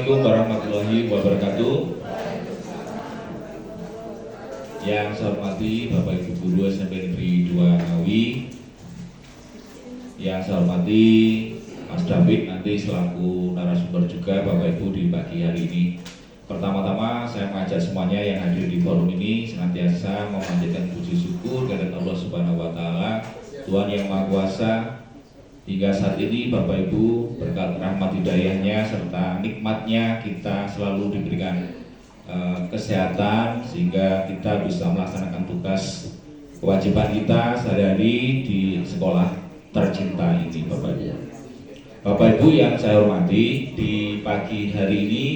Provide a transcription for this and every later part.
Assalamualaikum warahmatullahi wabarakatuh. Yang saya hormati Bapak Ibu Guru SMP Negeri 2 Ngawi, yang saya hormati Mas David nanti selaku narasumber juga Bapak Ibu di pagi hari ini. Pertama-tama saya mengajak semuanya yang hadir di forum ini senantiasa memanjatkan puji syukur kepada Allah Subhanahu wa taala, Tuhan yang Maha Kuasa. Hingga saat ini Bapak Ibu berkat rahmat hidayahnya serta nikmatnya kita selalu diberikan kesehatan sehingga kita bisa melaksanakan tugas kewajiban kita sehari-hari di sekolah tercinta ini Bapak Ibu. Bapak Ibu yang saya hormati, di pagi hari ini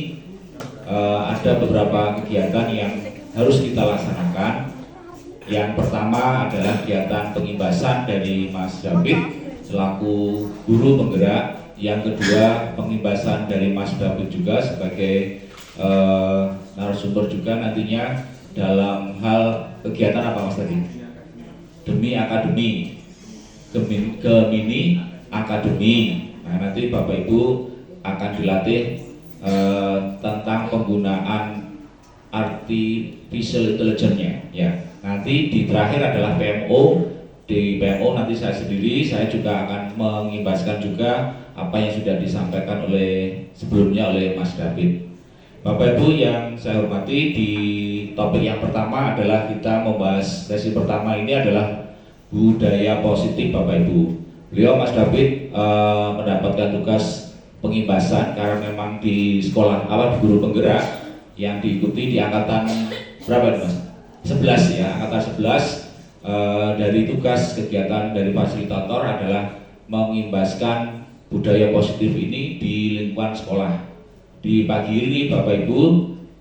ada beberapa kegiatan yang harus kita laksanakan. Yang pertama adalah kegiatan pengimbasan dari Mas David selaku guru penggerak. Yang kedua pengimbasan dari Mas David juga sebagai narasumber juga nantinya dalam hal kegiatan apa Mas tadi? Demi Akademi, Gemini Akademi. Nah, nanti Bapak Ibu akan dilatih tentang penggunaan artificial intelligence-nya ya. Nanti di terakhir adalah PMO. Di PMO nanti saya sendiri, saya juga akan mengimbaskan juga apa yang sudah disampaikan oleh sebelumnya oleh Mas David. Bapak Ibu yang saya hormati, di topik yang pertama adalah kita membahas sesi pertama ini adalah budaya positif Bapak Ibu. Beliau Mas David mendapatkan tugas pengimbasan karena memang di sekolah awal guru penggerak yang diikuti di angkatan berapa nih Mas? 11 ya, angkatan 11. Dari tugas kegiatan dari fasilitator adalah mengimbaskan budaya positif ini di lingkungan sekolah. Di pagi ini Bapak Ibu,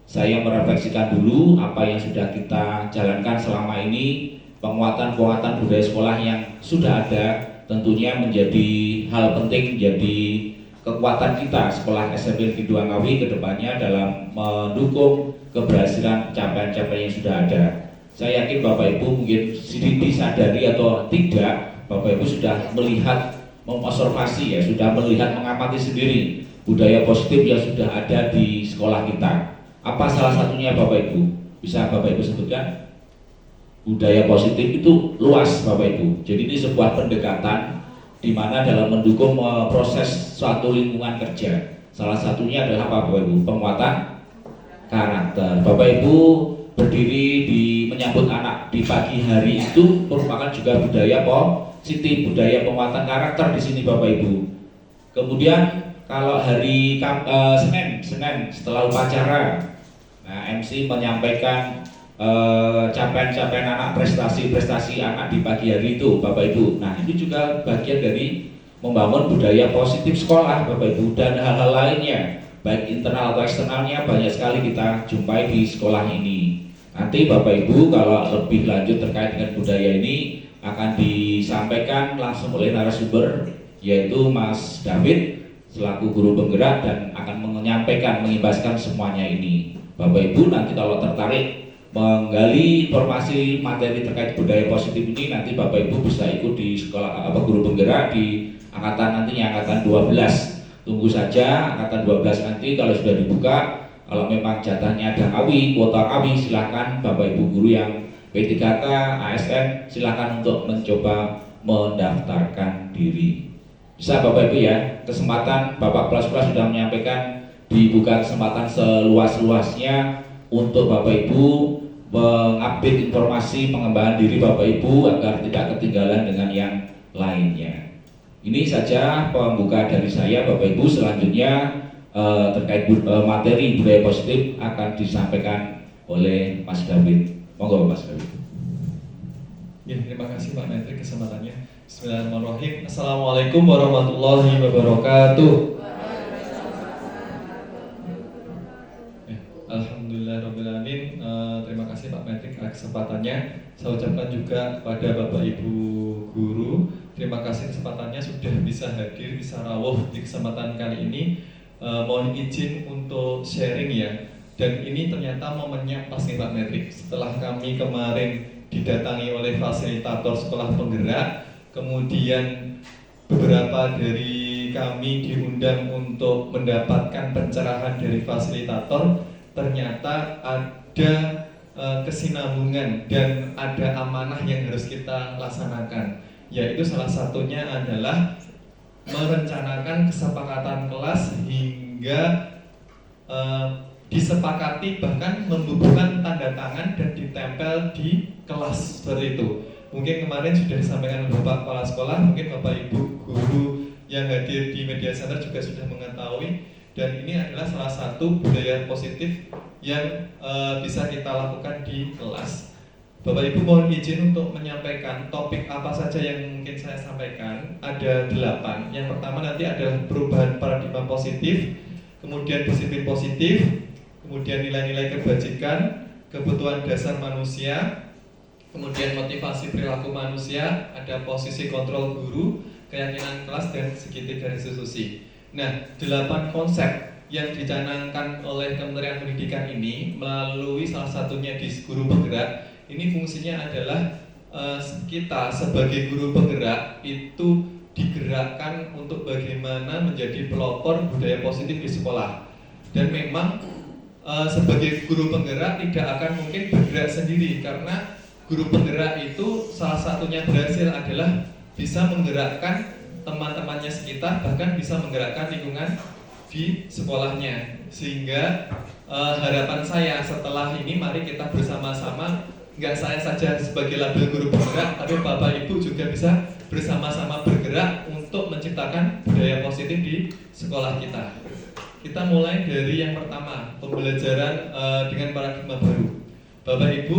saya merefleksikan dulu apa yang sudah kita jalankan selama ini, penguatan budaya sekolah yang sudah ada tentunya menjadi hal penting, menjadi kekuatan kita sekolah SMP Negeri 2 Ngawi ke depannya dalam mendukung keberhasilan capaian-capaian yang sudah ada. Saya yakin Bapak Ibu mungkin sedikit sadari atau tidak, Bapak Ibu sudah melihat, mengobservasi ya, sudah melihat, mengamati sendiri budaya positif yang sudah ada di sekolah kita. Apa salah satunya Bapak Ibu? Bisa Bapak Ibu sebutkan? Budaya positif itu luas Bapak Ibu. Jadi ini sebuah pendekatan di mana dalam mendukung proses suatu lingkungan kerja. Salah satunya adalah apa Bapak Ibu? Penguatan karakter. Bapak Ibu berdiri di menyambut anak di pagi hari itu merupakan juga budaya positif, budaya penguatan karakter di sini Bapak Ibu. Kemudian kalau hari Senin setelah upacara, nah MC menyampaikan capaian-capaian anak, prestasi-prestasi anak di pagi hari itu Bapak Ibu. Nah itu juga bagian dari membangun budaya positif sekolah Bapak Ibu, dan hal-hal lainnya baik internal atau eksternalnya banyak sekali kita jumpai di sekolah ini. Nanti Bapak Ibu kalau lebih lanjut terkait dengan budaya ini akan disampaikan langsung oleh narasumber, yaitu Mas David selaku guru penggerak, dan akan menyampaikan, mengimbaskan semuanya ini. Bapak Ibu nanti kalau tertarik menggali informasi materi terkait budaya positif ini, nanti Bapak Ibu bisa ikut di sekolah guru penggerak di angkatan nantinya angkatan 12. Tunggu saja angkatan 12 nanti kalau sudah dibuka. Kalau memang jatahnya ada Ngawi, kuota Ngawi, silahkan Bapak Ibu guru yang P3K, ASN, silahkan untuk mencoba mendaftarkan diri. Bisa Bapak Ibu ya, kesempatan Bapak Plus sudah menyampaikan, dibuka kesempatan seluas-luasnya untuk Bapak Ibu mengupdate informasi pengembangan diri Bapak Ibu agar tidak ketinggalan dengan yang lainnya. Ini saja pembuka dari saya Bapak Ibu. Selanjutnya terkait materi budaya positif akan disampaikan oleh Mas David. Monggo Mas David. Ya, terima kasih Pak Menteri kesempatannya. Bismillahirrahmanirrahim. Assalamualaikum warahmatullahi wabarakatuh. Alhamdulillahirrahmanirrahim. Terima kasih Pak Menteri atas kesempatannya. Saya ucapkan juga kepada Bapak Ibu guru, terima kasih kesempatannya sudah bisa hadir, bisa rawuh di kesempatan kali ini. Mohon izin untuk sharing ya. Dan ini ternyata momennya pas nih Pak Metrik. Setelah kami kemarin didatangi oleh fasilitator sekolah penggerak, kemudian beberapa dari kami diundang untuk untuk mendapatkan pencerahan dari fasilitator, ternyata ada kesinambungan dan ada amanah yang harus kita laksanakan, yaitu salah satunya adalah merencanakan kesepakatan kelas hingga disepakati, bahkan membubuhkan tanda tangan dan ditempel di kelas seperti itu. Mungkin kemarin sudah disampaikan oleh Bapak Kepala Sekolah, mungkin Bapak Ibu guru yang hadir di media center juga sudah mengetahui, dan ini adalah salah satu budaya positif yang bisa kita lakukan di kelas. Bapak Ibu mohon izin untuk menyampaikan topik apa saja yang mungkin saya sampaikan. Ada 8. Yang pertama nanti adalah perubahan paradigma positif, kemudian disiplin positif, kemudian nilai-nilai kebajikan, kebutuhan dasar manusia, kemudian motivasi perilaku manusia, ada posisi kontrol guru, keyakinan kelas, dan segitiga restitusi. Nah, 8 konsep yang dicanangkan oleh Kementerian Pendidikan ini melalui salah satunya di guru penggerak. Ini fungsinya adalah kita sebagai guru penggerak itu digerakkan untuk bagaimana menjadi pelopor budaya positif di sekolah. Dan memang sebagai guru penggerak tidak akan mungkin bergerak sendiri, karena guru penggerak itu salah satunya berhasil adalah bisa menggerakkan teman-temannya sekitar, bahkan bisa menggerakkan lingkungan di sekolahnya. Sehingga harapan saya setelah ini, mari kita bersama-sama, nggak saya saja sebagai label guru penggerak, tapi Bapak Ibu juga bisa bersama-sama bergerak untuk menciptakan budaya positif di sekolah kita. Kita mulai dari yang pertama, pembelajaran dengan paradigma baru. Bapak Ibu,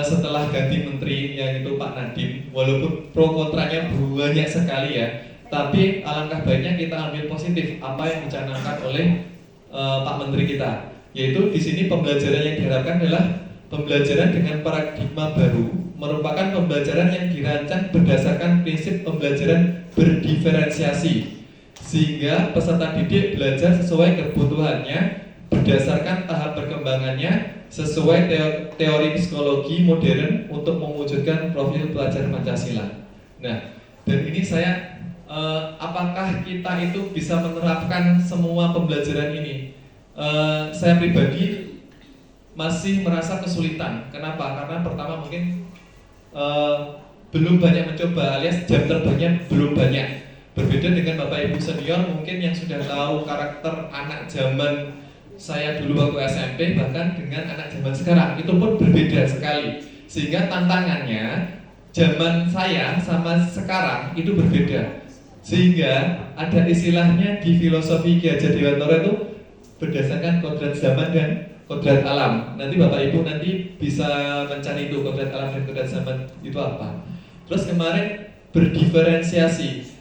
setelah ganti menteri yang itu Pak Nadiem, walaupun pro kontranya banyak sekali ya, tapi alangkah baiknya kita ambil positif apa yang dicanangkan oleh Pak Menteri kita, yaitu di sini pembelajaran yang diharapkan adalah pembelajaran dengan paradigma baru, merupakan pembelajaran yang dirancang berdasarkan prinsip pembelajaran berdiferensiasi, sehingga peserta didik belajar sesuai kebutuhannya berdasarkan tahap perkembangannya sesuai teori psikologi modern untuk mewujudkan profil pelajar Pancasila. Nah, dan ini saya apakah kita itu bisa menerapkan semua pembelajaran ini? Saya pribadi masih merasa kesulitan. Kenapa? Karena pertama mungkin belum banyak mencoba, alias jam terbangnya belum banyak. Berbeda dengan Bapak Ibu senior mungkin yang sudah tahu karakter anak zaman saya dulu waktu SMP, bahkan dengan anak zaman sekarang itu pun berbeda sekali. Sehingga tantangannya zaman saya sama sekarang itu berbeda. Sehingga ada istilahnya di filosofi Ki Hajar Dewantara itu berdasarkan kodrat zaman dan kodrat alam. Nanti Bapak Ibu nanti bisa mencari itu kodrat alam dan kodrat zaman itu apa. Terus kemarin berdiferensiasi.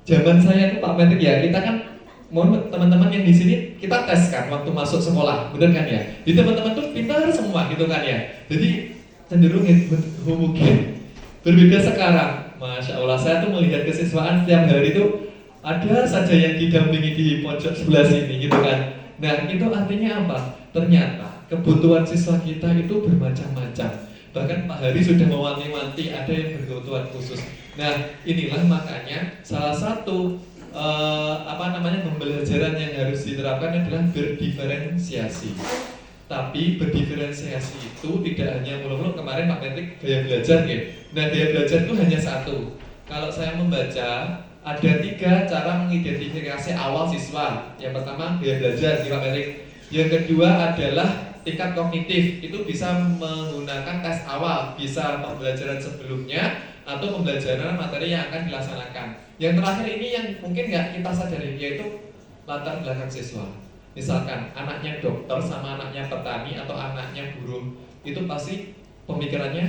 Zaman saya itu Pak Menteri ya, kita kan mohon teman-teman yang di sini kita tes kan waktu masuk sekolah, bener kan ya? Jadi teman-teman tuh pintar semua gitu kan ya. Jadi cenderung homogen. Berbeda sekarang, Masya Allah, saya tuh melihat kesiswaan setiap hari itu ada saja yang didampingi di pojok sebelah sini gitu kan. Nah itu artinya apa? Ternyata kebutuhan siswa kita itu bermacam-macam. Bahkan Pak Hari sudah mewanti-wanti ada yang berkebutuhan khusus. Nah inilah makanya salah satu pembelajaran yang harus diterapkan adalah berdiferensiasi. Tapi berdiferensiasi itu tidak hanya mulu-mulu kemarin Pak Menteri gaya belajar ya. Nah gaya belajar itu hanya satu. Kalau saya membaca ada 3 cara mengidentifikasi awal siswa. Yang pertama gaya belajar Pak Menteri. Yang kedua adalah tingkat kognitif. Itu bisa menggunakan tes awal, bisa pembelajaran sebelumnya atau pembelajaran materi yang akan dilaksanakan. Yang terakhir ini yang mungkin nggak kita sadari, yaitu latar belakang siswa. Misalkan anaknya dokter sama anaknya petani atau anaknya buruh, itu pasti pemikirannya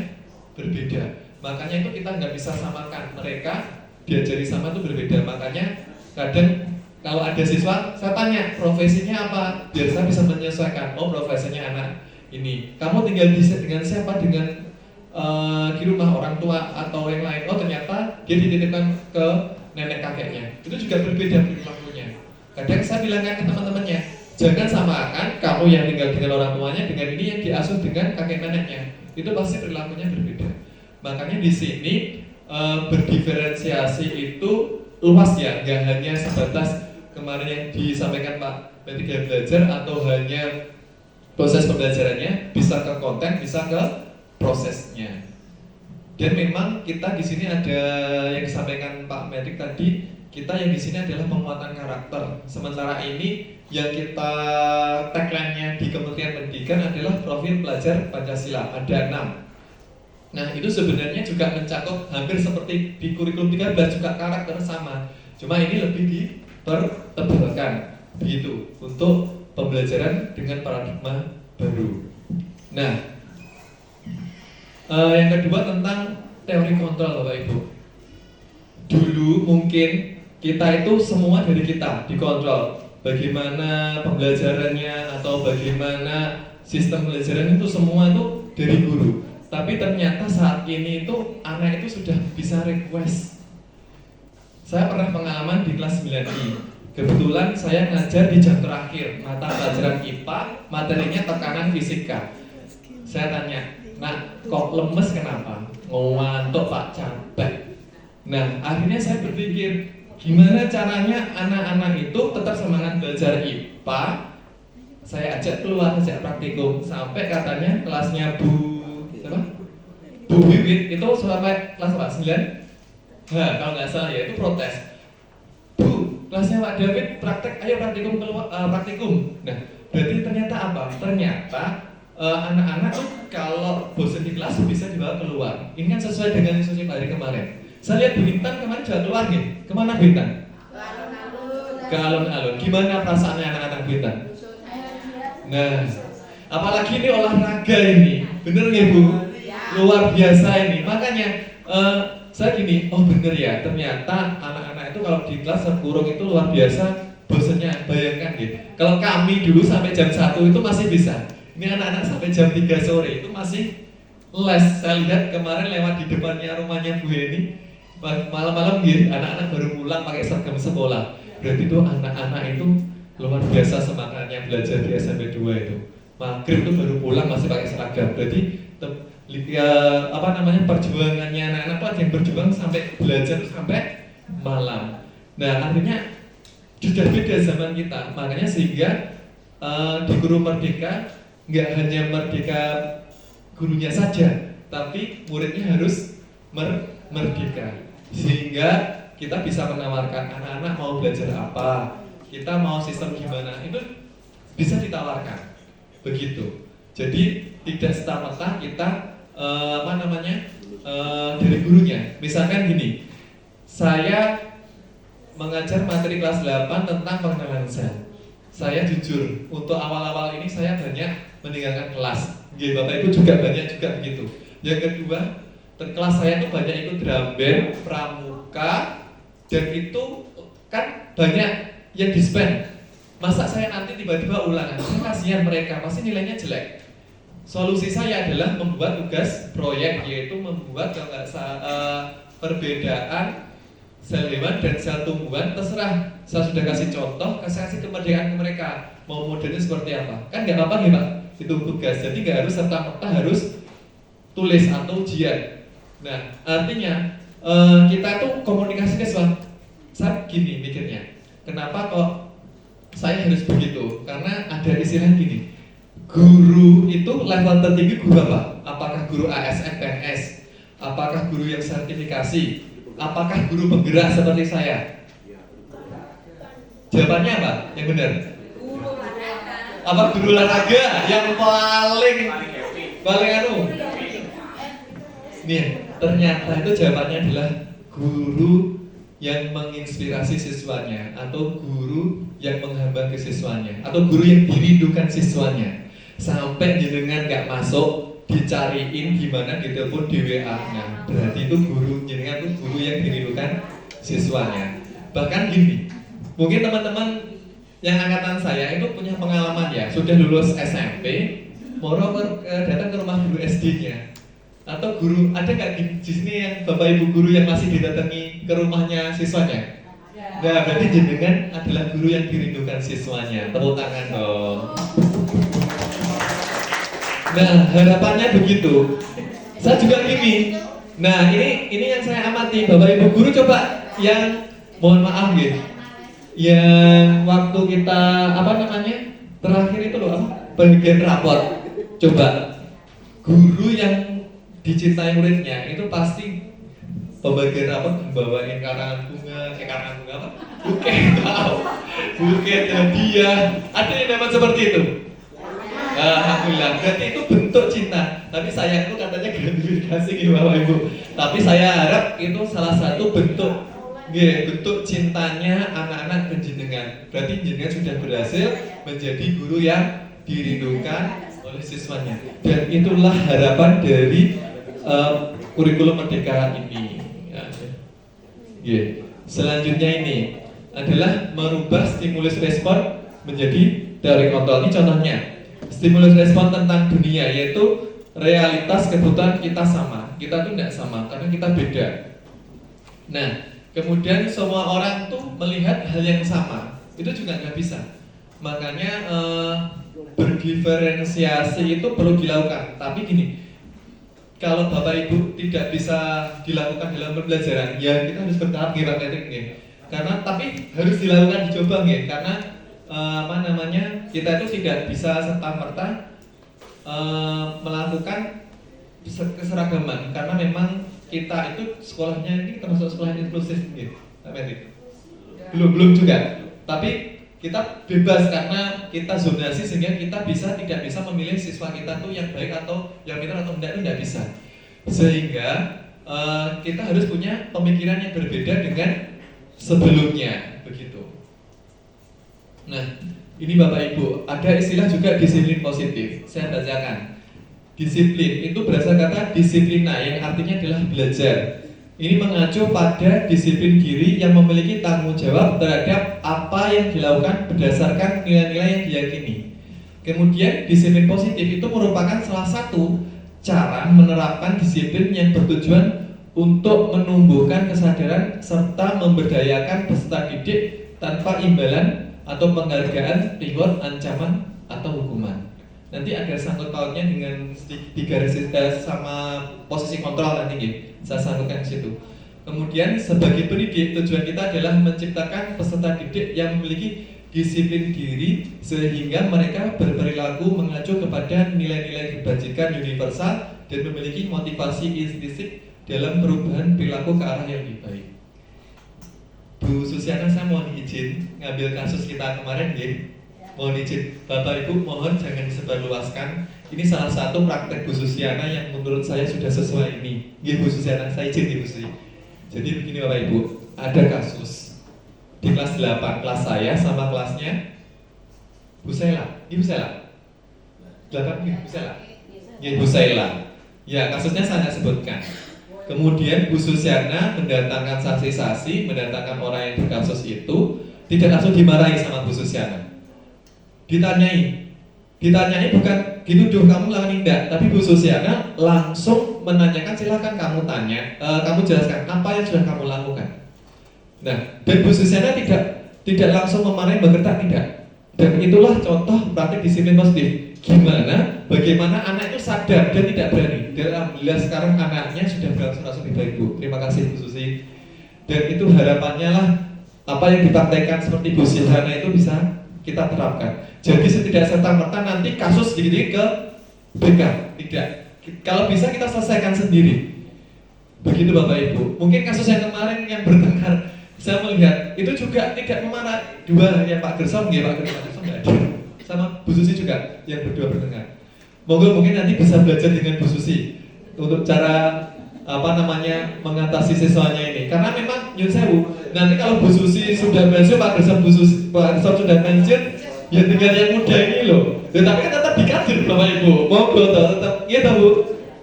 berbeda. Makanya itu kita nggak bisa samakan, mereka diajari sama itu berbeda. Makanya kadang kalau ada siswa, saya tanya profesinya apa, biar saya bisa menyesuaikan. Oh profesinya anak ini, kamu tinggal dengan siapa, dengan di rumah orang tua atau yang lain. Oh ternyata dia dititipkan ke nenek kakeknya. Itu juga berbeda perilakunya. Kadang saya bilangkan ke teman-temannya, jangan samakan kamu yang tinggal dengan orang tuanya dengan ini yang diasuh dengan kakek neneknya. Itu pasti perilakunya berbeda. Makanya di sini berdiferensiasi itu luas ya, nggak hanya sebatas kemarin yang disampaikan Pak Patrick gaya belajar atau hanya proses pembelajarannya, bisa ke konten, bisa ke prosesnya. Dan memang kita di sini ada yang disampaikan Pak Patrick tadi, kita yang di sini adalah penguatan karakter. Sementara ini yang kita tagline-nya di Kementerian Pendidikan adalah profil pelajar Pancasila, ada 6. Nah itu sebenarnya juga mencakup hampir seperti di kurikulum 13 juga karakter sama. Cuma ini lebih dipertebalkan begitu untuk pembelajaran dengan paradigma baru. Nah, yang kedua tentang teori kontrol Bapak Ibu. Dulu mungkin kita itu semua dari kita dikontrol. Bagaimana pembelajarannya atau bagaimana sistem pembelajaran itu semua itu dari guru. Tapi ternyata saat ini itu anak itu sudah bisa request. Saya pernah pengalaman di kelas 9I. Kebetulan saya ngajar di jam terakhir mata pelajaran IPA, materinya tekanan fisika. Saya tanya, "Nak, kok lemes kenapa?" "Ngantuk Pak, capek." Nah, akhirnya saya berpikir, gimana caranya anak-anak itu tetap semangat belajar IPA. Saya ajak keluar, ajak praktikum. Sampai katanya kelasnya Bu Wiwit itu sampai kelas apa? 9? Kalau nggak salah ya, itu protes. "Bu, kelasnya Pak David praktek, ayo praktikum keluar, praktikum." Nah, berarti ternyata apa? Ternyata anak-anak tuh kalau bosan di kelas bisa dibawa keluar. Ini kan sesuai dengan instruksi hari kemarin. Saya lihat Bu Intan kemarin juga keluar nih. Kemana Bu Intan? Ke alun-alun. Gimana perasaannya anak-anak Bu Intan? Nah, apalagi ini olahraga ini, bener nggak Bu? Luar biasa ini. Makanya saya gini, oh bener ya, ternyata anak-anak itu kalau di kelas terkurung itu luar biasa bosannya. Bayangkan gitu. Kalau kami dulu sampai jam 1 itu masih bisa. Ini anak-anak sampai jam 3 sore itu masih les. Saya lihat kemarin lewat di depannya rumahnya Bu Heni, malam-malam gitu, anak-anak baru pulang pakai seragam sekolah. Berarti itu anak-anak itu luar biasa semangatnya belajar di SMP 2 itu. Maghrib itu baru pulang masih pakai seragam. Berarti perjuangannya anak-anak tuh ada yang berjuang sampai belajar sampai malam. Nah akhirnya sudah beda zaman kita. Makanya sehingga di Guru Merdeka nggak hanya merdeka gurunya saja, tapi muridnya harus merdeka. Sehingga kita bisa menawarkan anak-anak mau belajar apa, kita mau sistem gimana, itu bisa ditawarkan. Begitu. Jadi tidak serta-merta kita dari gurunya. Misalkan gini, saya mengajar materi kelas 8 tentang pengenalan sel. Saya jujur, untuk awal-awal ini saya banyak meninggalkan kelas. Bapak Ibu juga banyak juga begitu. Yang kedua, kelas saya itu banyak ikut drum band, pramuka, dan itu kan banyak yang di-spend. Masa saya nanti tiba-tiba ulangan, saya kasihan mereka, pasti nilainya jelek. Solusi saya adalah membuat tugas proyek, yaitu membuat perbedaan sel hewan dan sel tumbuhan. Terserah, saya sudah kasih contoh, saya kasih kemerdekaan ke mereka. Mau modelnya seperti apa? Kan nggak apa-apa nih Pak, itu tugas. Jadi nggak harus serta-merta harus tulis atau ujian. Nah, artinya kita tuh komunikasi ke saya gini mikirnya. Kenapa kok saya harus begitu? Karena ada istilah gini. Guru itu level tertinggi guru apa? Apakah guru ASN, PNS? Apakah guru yang sertifikasi? Apakah guru penggerak seperti saya? Jawabannya apa? Yang benar? Guru olahraga. Apa guru olahraga? Yang paling Nih, ternyata itu jawabannya adalah guru yang menginspirasi siswanya, atau guru yang menghambat ke siswanya, atau guru yang dirindukan siswanya. Sampai jenengan nggak masuk, dicariin gimana, ditelepon di WA. Nah, berarti itu guru jenengan itu guru yang dirindukan siswanya. Bahkan gini, mungkin teman-teman yang angkatan saya itu punya pengalaman ya, sudah lulus SMP, moro datang ke rumah guru SD-nya, atau guru, ada nggak di sini yang bapak ibu guru yang masih didatangi ke rumahnya siswanya? Nah, berarti jenengan adalah guru yang dirindukan siswanya. Tepuk tangan dong. Nah, harapannya begitu. Saya juga gini. Nah, ini yang saya amati, bapak ibu guru coba yang mohon maaf gitu, yang waktu kita apa namanya terakhir itu loh apa bagian raport. Coba guru yang dicintai muridnya itu pasti pembagian raport membawain karangan bunga apa? Buket, buket hadiah. Ada yang dapat seperti itu? Alhamdulillah, berarti itu bentuk cinta. Tapi sayang itu katanya gratifikasi gitu Bapak Ibu. Tapi saya harap itu salah satu bentuk cintanya anak-anak ke jenengan. Berarti jenengan sudah berhasil menjadi guru yang dirindukan oleh siswanya. Dan itulah harapan dari kurikulum Merdeka ini. Selanjutnya ini adalah merubah stimulus respon menjadi teori kontrol. Ini contohnya. Stimulus respon tentang dunia yaitu realitas kebutuhan kita sama. Kita tuh tidak sama karena kita beda. Nah, kemudian semua orang tuh melihat hal yang sama. Itu juga nggak bisa. Makanya berdiferensiasi itu perlu dilakukan. Tapi gini, kalau Bapak Ibu tidak bisa dilakukan dalam pembelajaran, ya kita harus bertahap Pak Patrick. Karena tapi harus dilakukan dicoba karena kita itu tidak bisa serta-merta melakukan keseragaman karena memang kita itu sekolahnya ini termasuk sekolah inklusif Pak Patrick. Belum juga. Tapi kita bebas karena kita zonasi sehingga kita tidak bisa memilih siswa kita tuh yang baik atau yang pintar atau enggak itu tidak bisa. Sehingga kita harus punya pemikiran yang berbeda dengan sebelumnya begitu. Nah, ini Bapak Ibu, ada istilah juga disiplin positif. Saya bacakan. Disiplin itu berasal kata disiplina yang artinya adalah belajar. Ini mengacu pada disiplin diri yang memiliki tanggung jawab terhadap apa yang dilakukan berdasarkan nilai-nilai yang diyakini. Kemudian disiplin positif itu merupakan salah satu cara menerapkan disiplin yang bertujuan untuk menumbuhkan kesadaran serta memberdayakan peserta didik tanpa imbalan atau penghargaan, reward, ancaman, atau hukuman. Nanti ada sangkut pautnya dengan digaris sama posisi kontrol nanti saya sangkutkan di situ. Kemudian sebagai pendidik tujuan kita adalah menciptakan peserta didik yang memiliki disiplin diri sehingga mereka berperilaku mengacu kepada nilai-nilai kebajikan universal dan memiliki motivasi intrinsik dalam perubahan perilaku ke arah yang lebih baik. Bu Susiana, saya mohon izin ngambil kasus kita kemarin mohon izin Bapak Ibu mohon jangan disebarluaskan. Ini salah satu praktek Bu Susiana yang menurut saya sudah sesuai ini. Bu Susiana, saya izin Bu Susi. Jadi begini Bapak Ibu, ada kasus di kelas 8, kelas saya sama kelasnya Bu Sela. Ibu Sela 8 Bu Sela. Bu Sela. Ya, kasusnya saya sebutkan. Kemudian Bu Susiana mendatangkan saksi-saksi, mendatangkan orang yang berkasus itu, tidak langsung dimarahi sama Bu Susiana. Ditanyai bukan dituduh kamu lakukan tidak, tapi Bu Susiana langsung menanyakan silakan kamu tanya, kamu jelaskan apa yang sudah kamu lakukan. Nah, dan Bu Susiana tidak langsung memarahi bergerak tidak. Dan itulah contoh praktik disiplin positif. Bagaimana anak itu sadar dan tidak berani. Dan alhamdulillah sekarang anaknya sudah berangsur-angsur lebih baik Bu. Terima kasih Bu Susi. Dan itu harapannya lah apa yang dipraktekkan seperti Bu Susiana itu bisa kita terapkan. Jadi setidak serta-merta nanti kasus sedikit ke BK. Tidak. Kalau bisa kita selesaikan sendiri. Begitu Bapak Ibu. Mungkin kasus yang kemarin yang bertengkar, saya melihat itu juga tidak memarah. Dua ya Pak Gersom, ya Pak Gersom nggak ada. Sama Bu Susi juga yang berdua bertengkar. Mungkin nanti bisa belajar dengan Bu Susi untuk cara mengatasi siswanya ini. Karena memang Yun Sewu, nanti kalau Bu Susi sudah pensiun, Pak Gersom sudah pensiun, ya dengan yang muda ini loh. Tapi kan tetap dikader Bapak Ibu. Tetap Bu,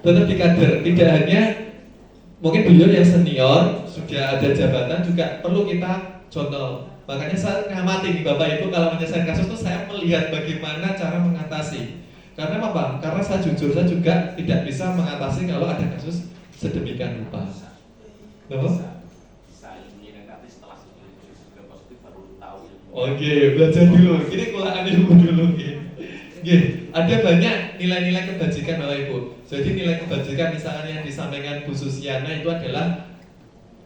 tetap dikader. Tidak hanya mungkin beliau yang senior sudah ada jabatan juga perlu kita contoh. Makanya saya ngamati nih Bapak Ibu kalau menyelesaikan kasus itu saya melihat bagaimana cara mengatasi. Karena apa? Karena saya jujur saya juga tidak bisa mengatasi kalau ada kasus sedemikian rupa. Bapak? Oke, belajar dulu. Ini kulaan ilmu dulu. Ada banyak nilai-nilai kebajikan Bapak Ibu. Jadi nilai kebajikan misalnya yang disampaikan Bu Susiana itu adalah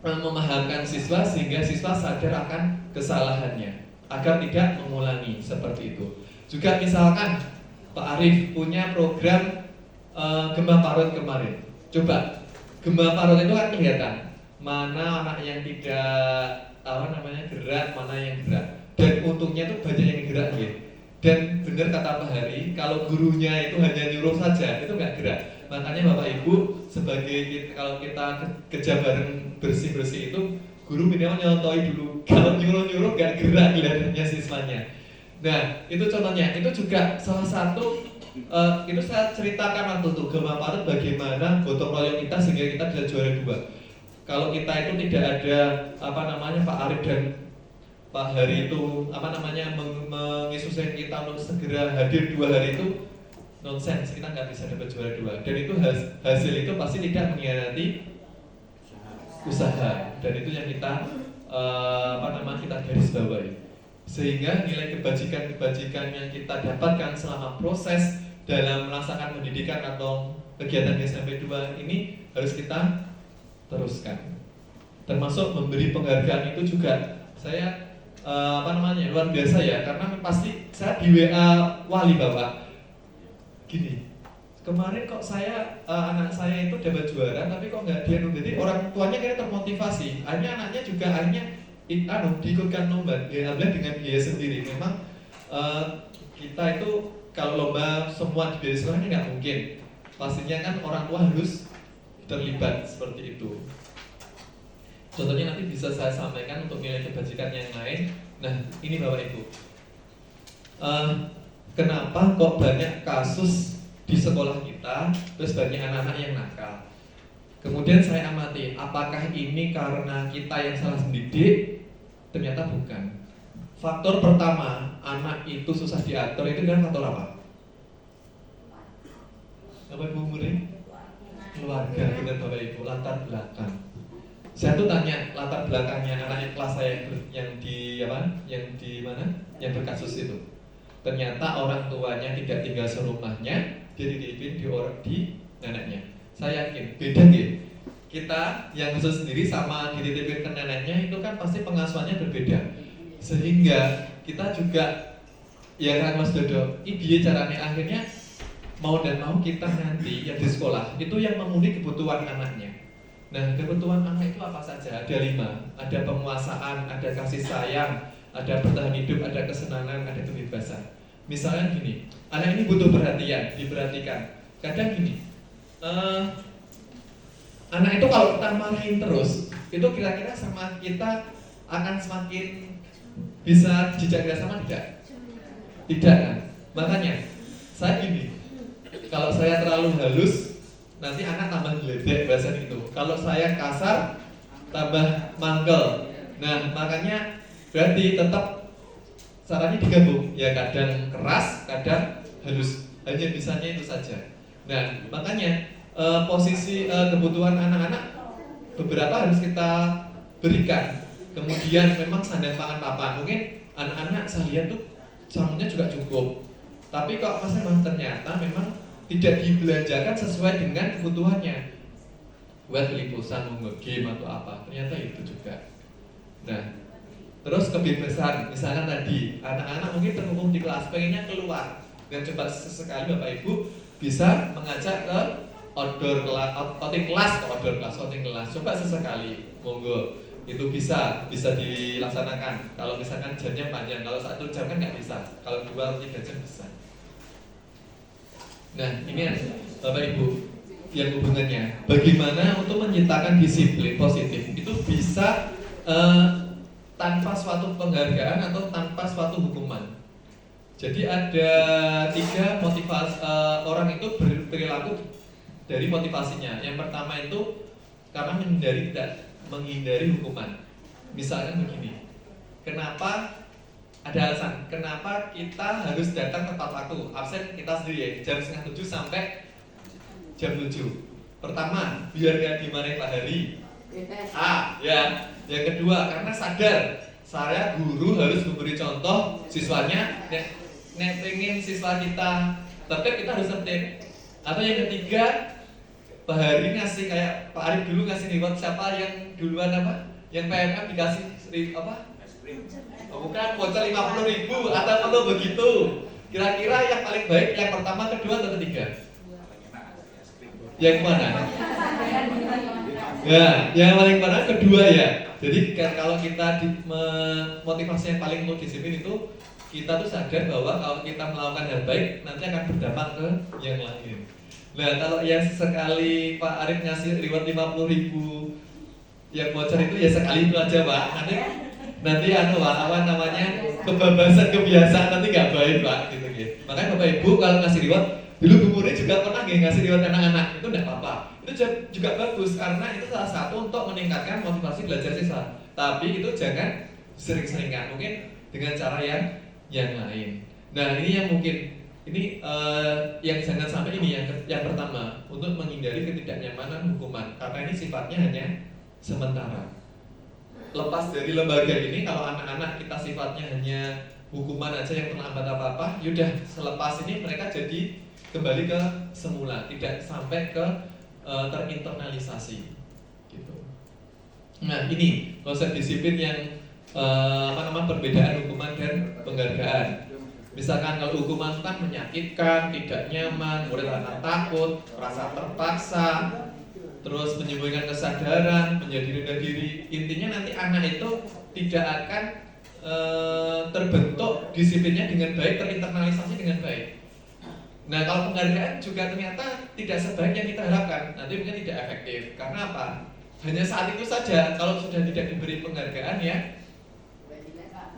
memahamkan siswa sehingga siswa sadar akan kesalahannya agar tidak mengulangi seperti itu. Juga misalkan Pak Arief punya program Gema Parut kemarin. Coba Gema Parut itu kan kelihatan mana anak yang tidak gerak, mana yang gerak. Dan untungnya itu banyak yang gerak gitu. Dan benar kata Pak Hari, kalau gurunya itu hanya nyuruh saja, itu nggak gerak. Makanya Bapak Ibu sebagai kalau kita kerja bareng bersih-bersih itu, guru minimal nyontoi dulu. Kalau nyuruh-nyuruh nggak gerak kelihatannya siswanya. Nah itu contohnya, itu juga salah satu itu saya ceritakan waktu itu Gema Parut bagaimana gotong royong kita sehingga kita bisa juara 2. Kalau kita itu tidak ada Pak Arief dan Pak Hari itu menginstruksikan kita untuk segera hadir 2 hari itu nonsens, kita nggak bisa dapat juara 2. Dan itu hasil itu pasti tidak mengkhianati usaha, dan itu yang kita kita garis bawahi. Sehingga nilai kebajikan yang kita dapatkan selama proses dalam melaksanakan pendidikan atau kegiatan SMP 2 ini harus kita teruskan. Termasuk memberi penghargaan itu juga saya luar biasa ya, karena pasti saya di WA wali Bapak gini, kemarin kok anak saya itu dapat juara tapi kok nggak dia, jadi orang tuanya kayak termotivasi, anaknya juga diikutkan lomba, alhamdulillah dengan biaya sendiri. Memang kita itu kalau lomba semua di biaya sekolah ini nggak mungkin, pastinya kan orang tua harus terlibat seperti itu. Contohnya nanti bisa saya sampaikan untuk nilai kebajikan yang lain. Nah ini Bapak Ibu, kenapa kok banyak kasus di sekolah kita, terus banyak anak-anak yang nakal. Kemudian saya amati, apakah ini karena kita yang salah mendidik? Ternyata bukan. Faktor pertama, anak itu susah diatur itu kan faktor apa? Bapak Ibu Muri? Keluarga, benar Bapak Ibu, latar belakang. Saya tuh tanya latar belakangnya anak kelas saya yang berkasus itu. Ternyata orang tuanya tidak tinggal serumahnya, dia dititipin di neneknya. Saya yakin beda gitu. Kita yang khusus sendiri sama dititipin ke neneknya itu kan pasti pengasuhannya berbeda. Sehingga kita juga ya kan Mas Dodo, ini caranya akhirnya mau dan mau kita nanti yang di sekolah itu yang memenuhi kebutuhan anaknya. Nah, kebutuhan anak itu apa saja? Ada 5, ada penguasaan, ada kasih sayang, ada bertahan hidup, ada kesenangan, ada kebebasan. Misalnya gini, anak ini butuh perhatian, diperhatikan. Kadang gini, anak itu kalau kita marahin terus, itu kira-kira sama kita akan semakin bisa jejak sama tidak? Tidak kan? Makanya, saya gini, kalau saya terlalu halus, nanti anak tambah geledek bahasa itu. Kalau saya kasar, tambah mangkel. Nah, makanya berarti tetap caranya digabung. Ya kadang keras, kadang halus. Hanya bisanya itu saja. Nah, makanya posisi kebutuhan anak-anak beberapa harus kita berikan. Kemudian memang sandang pangan papan. Mungkin anak-anak saya lihat tuh jamunya juga cukup. Tapi kok memang ternyata memang tidak dibelanjakan sesuai dengan kebutuhannya, buat beli pulsa, mau game atau apa, ternyata itu juga. Nah, terus kebebasan, misalkan tadi anak-anak mungkin terkungkung di kelas, pengennya keluar, dan coba sesekali Bapak Ibu bisa mengajak ke outdoor kelas, coba sesekali, monggo, itu bisa dilaksanakan. Kalau misalkan jamnya panjang, kalau 1 jam kan nggak bisa, kalau 2 atau 3 jam bisa. Nah, ini Bapak Ibu yang hubungannya bagaimana untuk menciptakan disiplin positif itu bisa tanpa suatu penghargaan atau tanpa suatu hukuman. Jadi ada 3 motivasi orang itu berperilaku dari motivasinya. Yang pertama itu karena menghindari hukuman. Misalnya begini, kenapa? Ada alasan kenapa kita harus datang tepat waktu, absen kita sendiri jam 6:30 sampai jam 7. Pertama, biar gak dimarahin Pak Hari. Ya. Yang kedua, karena sadar saya guru harus memberi contoh siswanya. Nek pengen siswa kita tertib, kita harus tertib. Atau yang ketiga, Pak Hari ngasih kayak Pak Arif dulu ngasih reward, siapa yang duluan apa? Yang PMM dikasih apa? Oh, bukan, voucher 50.000 atau begitu. Kira-kira yang paling baik yang pertama, kedua, atau ketiga? Yang mana? Ya, yang paling mana kedua ya. Jadi kalau kita motivasi yang paling untuk disiplin itu kita tuh sadar bahwa kalau kita melakukan hal baik nanti akan berdampak ke yang lain. Nah kalau yang sekali Pak Arif ngasih reward 50.000 yang voucher itu ya sekali itu aja Pak. Nanti apa namanya kebebasan kebiasaan nanti nggak baik Pak gitu. Makanya Bapak Ibu kalau ngasih reward, dulu Bu Muri juga pernah ngasih reward anak-anak, itu nggak apa-apa. Itu juga bagus karena itu salah satu untuk meningkatkan motivasi belajar siswa. Tapi itu jangan sering-seringan, mungkin dengan cara yang lain. Nah ini yang mungkin yang jangan sampai ini yang pertama untuk menghindari ketidaknyamanan hukuman karena ini sifatnya hanya sementara. Lepas dari lembaga ini kalau anak-anak kita sifatnya hanya hukuman aja yang terlambat apa-apa, yaudah selepas ini mereka jadi kembali ke semula, tidak sampai ke terinternalisasi gitu. Nah ini konsep disiplin yang perbedaan hukuman dan penghargaan. Misalkan kalau hukuman kan menyakitkan, tidak nyaman, murid akan takut, merasa terpaksa, terus menyembunyikan kesadaran, menjadi rendah diri. Intinya nanti anak itu tidak akan terbentuk disiplinnya dengan baik, terinternalisasi dengan baik. Nah kalau penghargaan juga ternyata tidak sebaik yang kita harapkan, nanti mungkin tidak efektif. Karena apa? Hanya saat itu saja. Kalau sudah tidak diberi penghargaan ya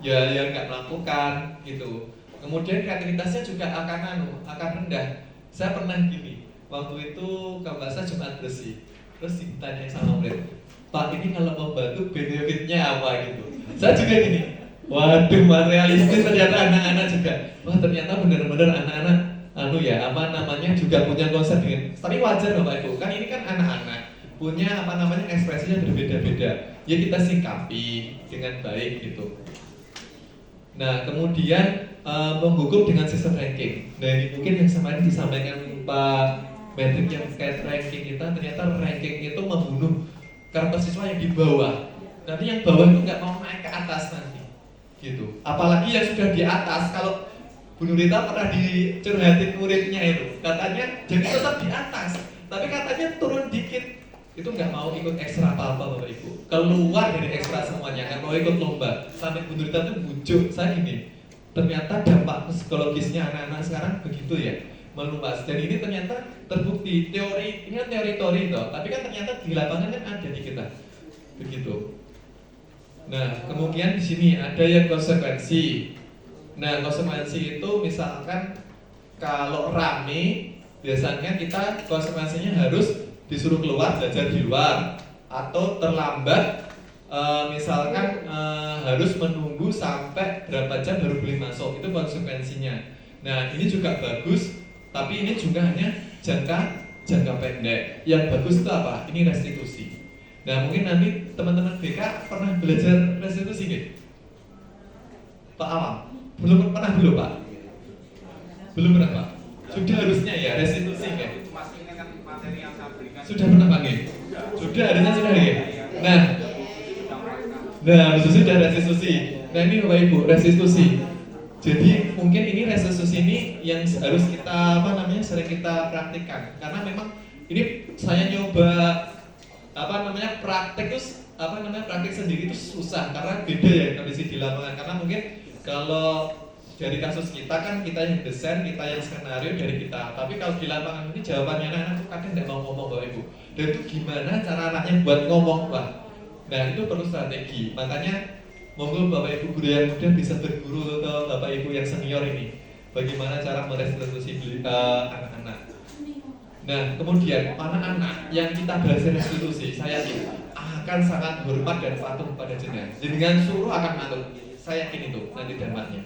nggak melakukan gitu. Kemudian kreativitasnya juga akan rendah. Saya pernah gini, waktu itu kalau nggak salah Jumat bersih, terus ditanya sama murid, Pak ini kalau mau bantu benefitnya apa gitu. Saya juga gini, waduh realistis ternyata anak-anak juga. Wah ternyata benar-benar anak-anak juga punya konsep dengan, tapi wajar Bapak Ibu, kan ini kan anak-anak punya ekspresinya berbeda-beda. Ya kita sikapi dengan baik gitu. Nah kemudian menghukum dengan sistem ranking. Nah ini mungkin yang kemarin disampaikan Pak Patrick yang terkait ranking kita, ternyata ranking itu membunuh karakter siswa yang di bawah. Nanti yang bawah itu nggak mau naik ke atas nanti, gitu. Apalagi yang sudah di atas, kalau Bu Nurita pernah dicurhatin muridnya itu, katanya jadi tetap di atas, tapi katanya turun dikit, itu nggak mau ikut ekstra apa-apa Bapak Ibu. Keluar dari ekstra semuanya, nggak mau ikut lomba. Sampai Bu Nurita tuh bujuk saya gini, ternyata dampak psikologisnya anak-anak sekarang begitu ya, meluas. Dan ini ternyata terbukti teori, ini kan teori-teori toh, tapi kan ternyata di lapangan kan ada di kita, begitu. Nah, kemudian di sini ada yang konsekuensi. Nah, konsekuensi itu misalkan kalau rame, biasanya kita konsekuensinya harus disuruh keluar belajar di luar, atau terlambat, misalkan harus menunggu sampai berapa jam baru boleh masuk, itu konsekuensinya. Nah, ini juga bagus, tapi ini juga hanya jangka pendek. Yang bagus itu apa? Ini restitusi. Nah mungkin nanti teman-teman BK pernah belajar restitusi nggak? Pak Awam? Belum pernah Pak? Belum pernah Pak? Sudah harusnya ya restitusi nggak? Sudah pernah Pak? Sudah, harusnya sudah ya? Nah sudah restitusi. Nah ini Bapak Ibu, restitusi. Jadi mungkin ini restitusi ini yang harus kita sering kita praktikkan, karena memang ini saya nyoba praktek sendiri itu susah karena beda ya kondisi di lapangan. Karena mungkin kalau dari kasus kita kan kita yang desain, kita yang skenario dari kita, tapi kalau di lapangan ini jawabannya anak-anak tuh kadang nggak mau ngomong Bapak Ibu. Dan itu gimana cara anaknya buat ngomong Pak? Nah itu perlu strategi. Makanya monggo Bapak Ibu guru yang muda bisa berguru ke Bapak Ibu yang senior ini, bagaimana cara merestitusi anak-anak. Nah kemudian anak-anak yang kita belajar restitusi, saya yakin akan sangat hormat dan patuh pada jenengan. Dengan suruh akan manut, saya yakin itu nanti dampaknya.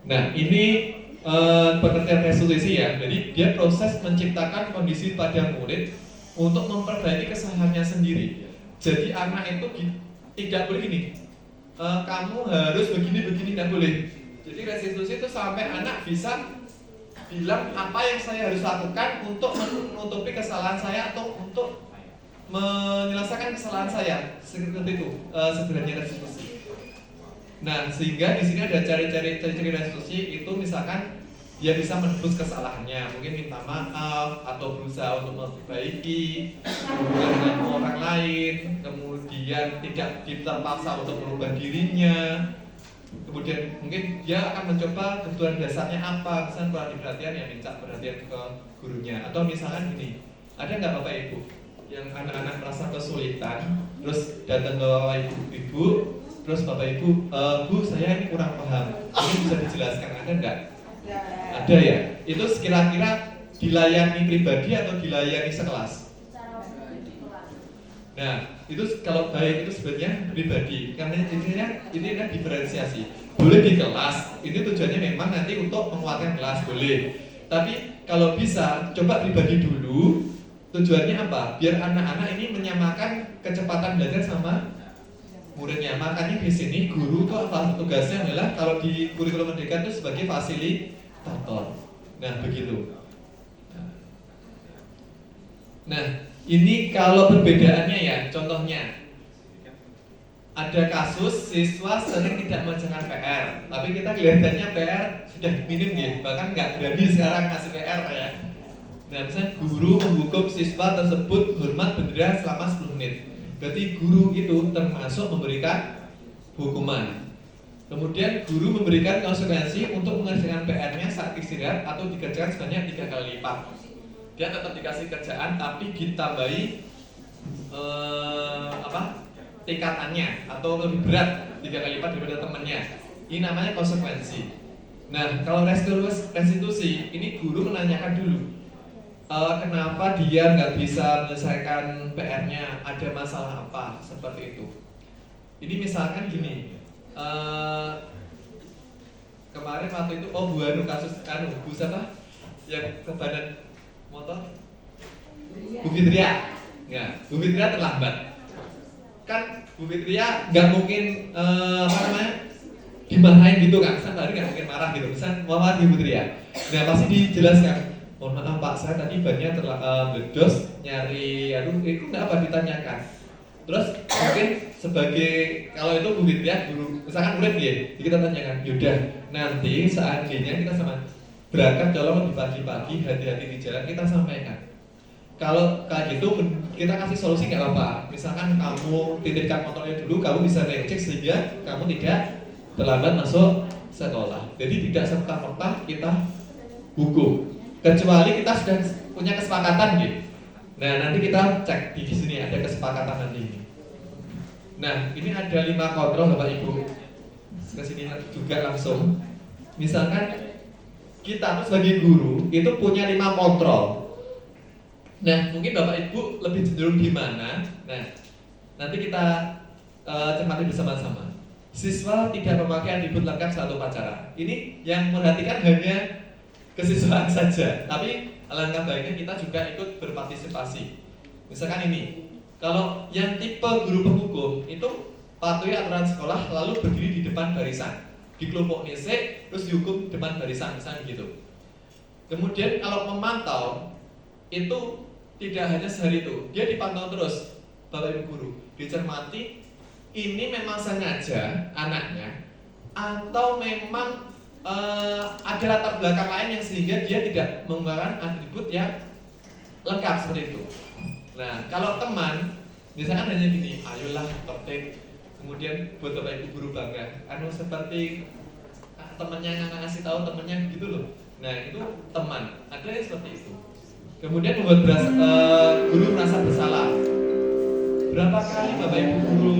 Nah ini pengertian restitusi ya. Jadi dia proses menciptakan kondisi pada murid untuk memperbaiki kesalahannya sendiri. Jadi anak itu tidak boleh gini, kamu harus begini tidak boleh. Jadi restitusi itu sampai anak bisa bilang apa yang saya harus lakukan untuk menutupi kesalahan saya atau untuk menyelesaikan kesalahan saya, seperti itu sebenarnya restitusi. Nah, sehingga di sini ada ciri-ciri restitusi itu, misalkan dia bisa menebus kesalahannya, mungkin minta maaf atau berusaha untuk memperbaiki hubungan dengan orang lain, kemudian tidak terpaksa untuk merubah dirinya, kemudian mungkin dia akan mencoba kebutuhan dasarnya apa, misalnya kurang perhatian ya minta perhatian ke gurunya, atau misalkan gini, ada nggak Bapak Ibu yang anak-anak merasa kesulitan, terus datang ke Bapak Ibu, terus Bapak Ibu, Bu saya ini kurang paham, mungkin bisa dijelaskan, ada nggak? Ada ya? Itu kira-kira dilayani pribadi atau dilayani sekelas? Nah, itu kalau baik itu sebenarnya pribadi, karena ini kan diferensiasi. Boleh di kelas, ini tujuannya memang nanti untuk menguatkan kelas, boleh. Tapi kalau bisa, coba pribadi dulu. Tujuannya apa? Biar anak-anak ini menyamakan kecepatan belajar sama muridnya. Makanya di sini guru itu apa tugasnya adalah kalau di kurikulum merdeka itu sebagai fasilitator. Nah, begitu. Nah, ini kalau perbedaannya ya, contohnya ada kasus siswa sering tidak mengerjakan PR, tapi kita kelihatannya PR sudah minim ya, bahkan nggak berani sekarang kasih PR ya. Nah, misalnya guru menghukum siswa tersebut hormat bendera selama 10 menit. Berarti guru itu termasuk memberikan hukuman. Kemudian guru memberikan konsekuensi untuk mengerjakan PR-nya saat istirahat atau dikerjakan sebanyak 3 kali lipat. Dia tetap dikasih kerjaan tapi ditambahi tingkatannya atau lebih berat 3 kali lipat daripada temannya. Ini namanya konsekuensi. Nah, kalau restitusi ini guru menanyakan dulu kenapa dia nggak bisa menyelesaikan PR-nya, ada masalah apa, seperti itu. Ini misalkan gini, kemarin waktu itu Bu Anu kasus Bu siapa yang kebadan motor, Bu Fitria. Nggak, Bu Fitria terlambat. Kan Bu Fitria nggak mungkin dimarahin gitu kan, misalnya tadi nggak mungkin marah gitu, misalnya mau marah Bu Fitria. Nah, pasti dijelaskan, mohon maaf Pak, saya tadi bannya meledos, nyari, itu nggak apa ditanyakan. Terus mungkin sebagai, kalau itu Bu Fitria, guru, misalkan murid dia, kita tanyakan, yaudah nanti seandainya kita sama berangkat tolong lebih pagi-pagi, hati-hati di jalan, kita sampaikan. Kalau kayak gitu kita kasih solusi nggak apa-apa. Misalkan kamu titipkan motornya dulu, kamu bisa ngecek sehingga kamu tidak terlambat masuk sekolah. Jadi tidak serta-merta kita hukum. Kecuali kita sudah punya kesepakatan gitu. Nah, nanti kita cek di sini ada kesepakatan nanti ini. Nah, ini ada 5 kontrol Bapak Ibu. Ke sini juga langsung. Misalkan kita sebagai guru itu punya 5 kontrol. Nah, mungkin Bapak Ibu lebih cenderung di mana? Nah, nanti kita cermati bersama-sama. Siswa tidak memakai atribut lengkap saat upacara. Ini yang memperhatikan hanya kesiswaan saja, tapi alangkah baiknya kita juga ikut berpartisipasi. Misalkan ini, kalau yang tipe guru penghukum itu patuhi aturan sekolah lalu berdiri di depan barisan, di kelompok nesek, terus dihukum depan barisan, misalnya gitu. Kemudian kalau memantau itu tidak hanya sehari itu, dia dipantau terus, Bapak Ibu guru, dicermati ini memang sengaja anaknya atau memang ada latar belakang lain yang sehingga dia tidak menggunakan atribut yang lengkap seperti itu. Nah, kalau teman, misalkan hanya gini, ayolah tertib, kemudian buat Bapak Ibu guru bangga, seperti temannya ngasih tahu temannya gitu loh. Nah, itu teman, ada yang seperti itu. Kemudian membuat guru merasa bersalah. Berapa kali Bapak Ibu guru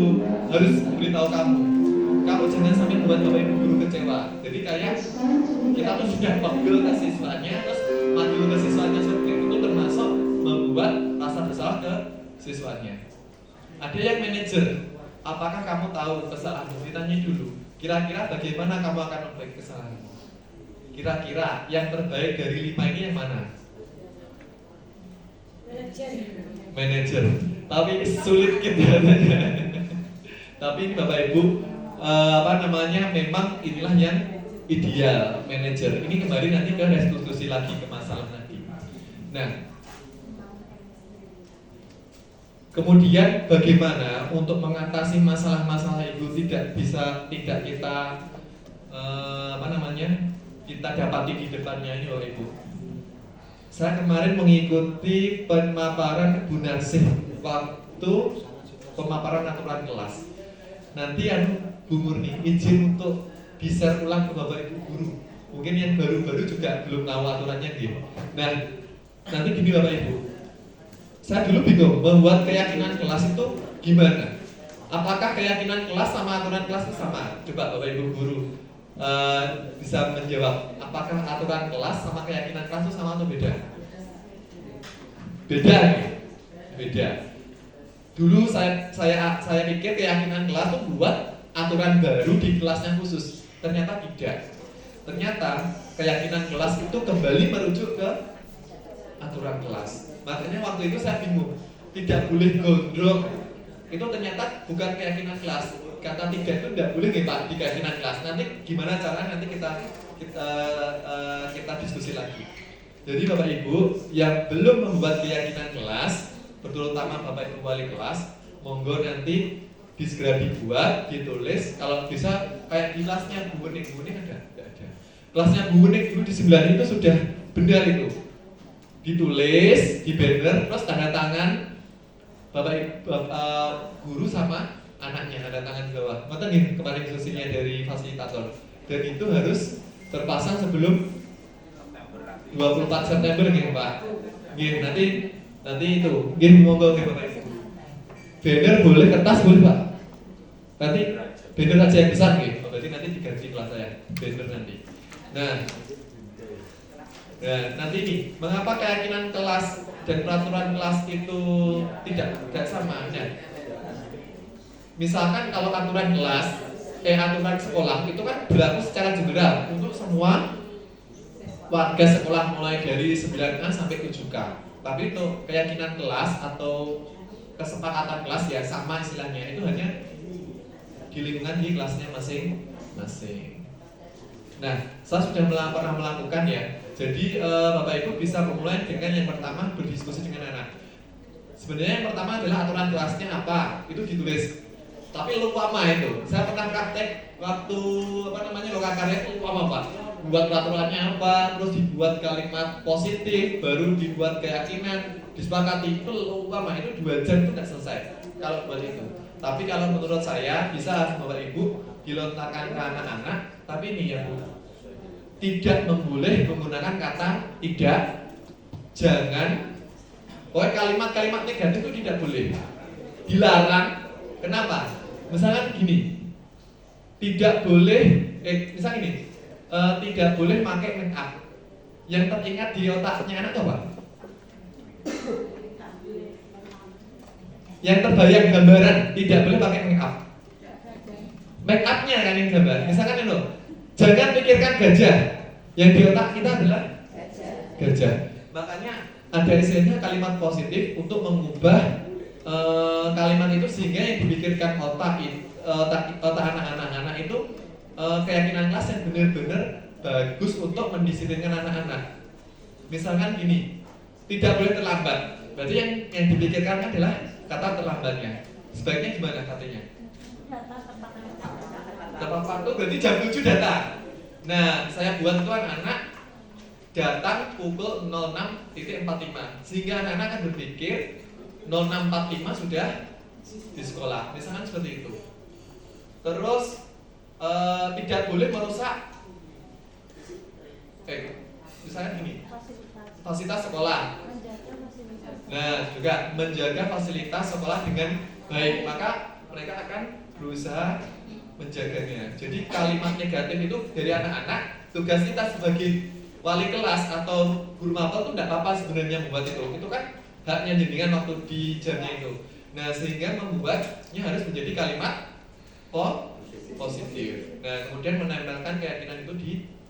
harus beritahu kamu jangan sampai membuat Bapak Ibu guru kecewa. Jadi kayak kita tuh sudah pegel ke siswanya, terus manggil ke siswanya seperti itu termasuk membuat rasa bersalah ke siswanya. Ada yang manajer, apakah kamu tahu kesalahanmu? Ditanya dulu, kira-kira bagaimana kamu akan memperbaiki kesalahanmu? Kira-kira yang terbaik dari 5 ini yang mana? Manajer. Tapi sulit gitu tapi ini Bapak Ibu memang inilah yang ideal manajer. Ini kembali nanti ke restitusi lagi ke masalah tadi. Nah, kemudian bagaimana untuk mengatasi masalah-masalah itu tidak kita kita dapati di depannya ini oleh Ibu. Saya kemarin mengikuti pemaparan Bu Narsih waktu pemaparan aturan kelas. Nanti Bu Murni izin untuk di-share ulang ke Bapak Ibu guru. Mungkin yang baru-baru juga belum tahu aturannya gitu. Nah, nanti gini Bapak Ibu. Saya dulu bingung membuat keyakinan kelas itu gimana? Apakah keyakinan kelas sama aturan kelas itu sama? Coba Bapak Ibu guru bisa menjawab. Apakah aturan kelas sama keyakinan kelas itu sama atau beda? Beda, beda. Dulu saya pikir keyakinan kelas itu buat aturan baru di kelasnya khusus. Ternyata tidak. Ternyata keyakinan kelas itu kembali merujuk ke aturan kelas. Makanya waktu itu saya bingung. Tidak boleh gondrong. Itu ternyata bukan keyakinan kelas. Kata tidak itu tidak boleh nih Pak di keyakinan kelas. Nanti gimana caranya nanti kita diskusi lagi. Jadi Bapak Ibu yang belum membuat keyakinan kelas, terutama Bapak Ibu wali kelas, monggo nanti segera dibuat, ditulis. Kalau bisa kayak di kelasnya Bu Unik ada? Tidak ada. Kelasnya Bu Unik dulu di sebelah itu sudah benar itu. Ditulis, di banner, terus tanda tangan Bapak Ibu guru sama anaknya, tanda tangan di bawah. Maka nih kemarin diskusinya dari fasilitator. Dan itu harus terpasang sebelum 24 September nih Pak. Nih, nanti itu, monggo ke Bapak Ibu. Banner boleh, kertas boleh Pak. Nanti banner aja yang besar nih. Berarti nanti diganti kelas saya. Banner nanti. Nah, nanti nih, mengapa keyakinan kelas dan peraturan kelas itu tidak sama? Nah, misalkan kalau aturan kelas, aturan sekolah itu kan berlaku secara general untuk semua warga sekolah mulai dari 9A sampai 7K. Tapi untuk keyakinan kelas atau kesepakatan kelas ya sama istilahnya, itu hanya di lingkungan di kelasnya masing-masing. Nah, saya sudah pernah melakukan ya. Jadi Bapak Ibu bisa memulai dengan yang pertama berdiskusi dengan anak. Sebenarnya yang pertama adalah aturan kelasnya apa, itu ditulis. Tapi lupa itu. Saya pernah praktek waktu lokakarya itu lupa Pak. Buat peraturannya apa, terus dibuat kalimat positif, baru dibuat keyakinan, disepakati itu lupa itu 2 jam itu tidak selesai. Kalau buat itu. Tapi kalau menurut saya bisa Bapak Ibu dilontarkan ke anak-anak. Tapi ini ya Bu, tidak memboleh menggunakan kata tidak, jangan. Pokoknya kalimat-kalimat negatif itu tidak boleh, dilarang. Kenapa? Misalkan gini, tidak boleh, misal gini, tidak boleh pakai make up. Yang teringat di otaknya anak apa? Yang terbayang gambaran, tidak boleh pakai make up. Make upnya kan yang gambar. Misalkan itu, jangan pikirkan gajah. Yang di otak kita adalah gajah. Makanya ada istilahnya kalimat positif untuk mengubah kalimat itu sehingga yang dipikirkan otak anak-anak itu keyakinan kelas yang benar-benar bagus untuk mendisiplinkan anak-anak. Misalkan gini, tidak boleh terlambat. Berarti yang dipikirkan adalah kata terlambatnya. Sebaiknya gimana katanya? Tepat waktu berarti jam 7 datang. Nah, saya buat itu anak-anak datang pukul 06.45 sehingga anak-anak akan berpikir 06.45 sudah di sekolah. Misalkan seperti itu. Terus tidak boleh merusak misalkan gini, fasilitas sekolah. Nah, juga menjaga fasilitas sekolah dengan baik, maka mereka akan berusaha menjaganya. Jadi kalimat negatif itu dari anak-anak, tugas kita sebagai wali kelas atau guru mapel itu tidak apa-apa sebenarnya membuat itu. Itu kan haknya jenengan waktu di jamnya itu. Nah, sehingga membuatnya harus menjadi kalimat positif. Nah, kemudian menempelkan keyakinan itu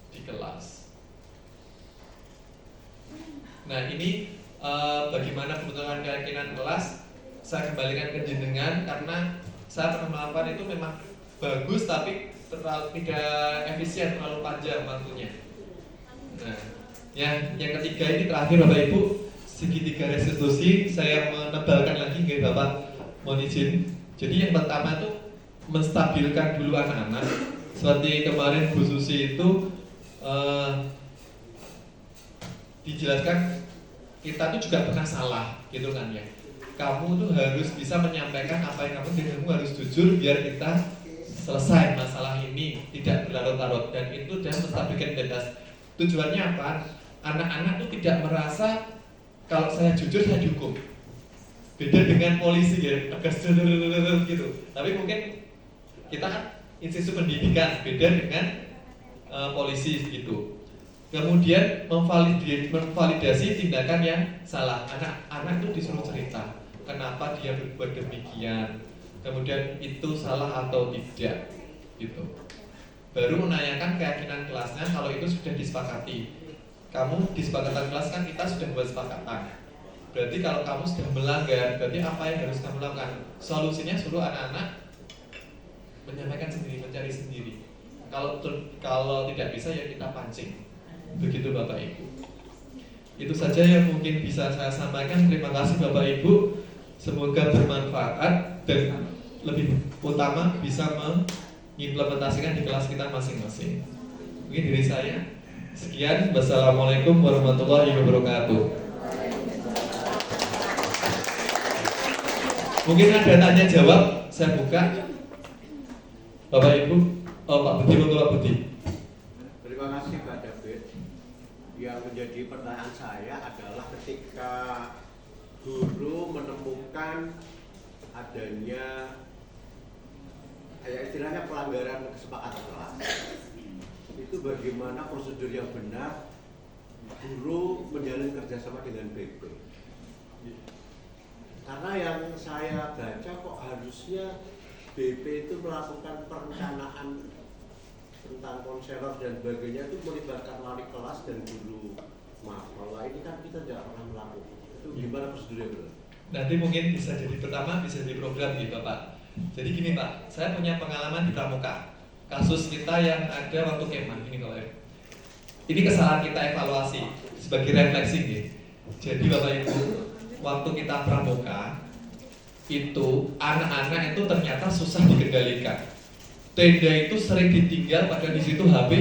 di kelas. Nah, ini bagaimana pembentukan keyakinan kelas saya kembalikan ke jenengan karena saya pernah melakukan itu memang bagus, tapi tidak efisien, terlalu panjang waktunya. Nah, yang ketiga ini terakhir Bapak Ibu, segitiga restitusi saya menebalkan lagi ke Bapak, mohon izin. Jadi yang pertama itu menstabilkan dulu anak-anak. Seperti kemarin Bu Susi itu dijelaskan kita tuh juga pernah salah gitu kan ya. Kamu tuh harus bisa menyampaikan apa yang kamu, dan kamu harus jujur biar kita selesai masalah ini, tidak berlarut-larut. Dan itu dan menstabilkan identitas. Tujuannya apa? Anak-anak tuh tidak merasa kalau saya jujur saya dihukum. Beda dengan polisi ya, tegas gitu. Tapi mungkin kita kan institusi pendidikan, beda dengan polisi gitu. Kemudian memvalidasi tindakan yang salah. Anak-anak itu disuruh cerita kenapa dia berbuat demikian, kemudian itu salah atau tidak gitu. Baru menanyakan keyakinan kelasnya kalau itu sudah disepakati. Kamu disepakatan kelas kan kita sudah buat sepakatan. Berarti kalau kamu sudah melanggar, berarti apa yang harus kamu lakukan? Solusinya suruh anak-anak menyampaikan sendiri, mencari sendiri. Kalau tidak bisa ya kita pancing. Begitu Bapak Ibu. Itu saja yang mungkin bisa saya sampaikan. Terima kasih Bapak Ibu. Semoga bermanfaat dan lebih utama bisa mengimplementasikan di kelas kita masing-masing. Mungkin dari saya. Sekian. Wassalamualaikum warahmatullahi wabarakatuh. Mungkin ada tanya jawab. Saya buka. Bapak Ibu. Pak Budi, untuk Pak Budi. Terima kasih Pak David. Yang menjadi pertanyaan saya adalah ketika guru menemukan adanya istilahnya pelanggaran kesepakatan kelas, itu bagaimana prosedur yang benar guru menjalin kerjasama dengan BP? Karena yang saya baca kok harusnya BP itu melakukan perencanaan tentang konselor dan sebagainya itu melibatkan wali kelas dan guru malah ini kan kita tidak pernah melakukan. Itu gimana prosedurnya? Nanti mungkin bisa jadi pertama, bisa jadi program gitu Bapak. Jadi gini Pak, saya punya pengalaman di Pramuka. Kasus kita yang ada waktu kemah ini kalau ini kesalahan kita evaluasi sebagai refleksi gitu. Jadi Bapak Ibu, waktu kita Pramuka itu anak-anak itu ternyata susah dikendalikan. Tenda itu sering ditinggal, padahal di situ HP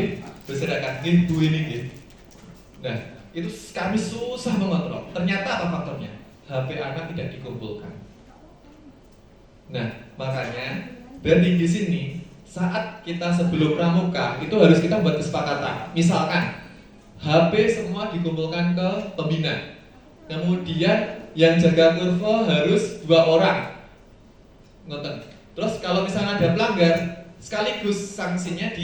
berserakan Bu ini gitu. Nah, itu kami susah mengontrol. Ternyata apa faktornya? HP anak tidak dikumpulkan. Nah, makanya berarti di sini saat kita sebelum pramuka itu harus kita buat kesepakatan. Misalkan HP semua dikumpulkan ke pembina. Kemudian yang jaga kurva harus 2 orang. Ngoten. Terus kalau misalnya ada pelanggar, sekaligus sanksinya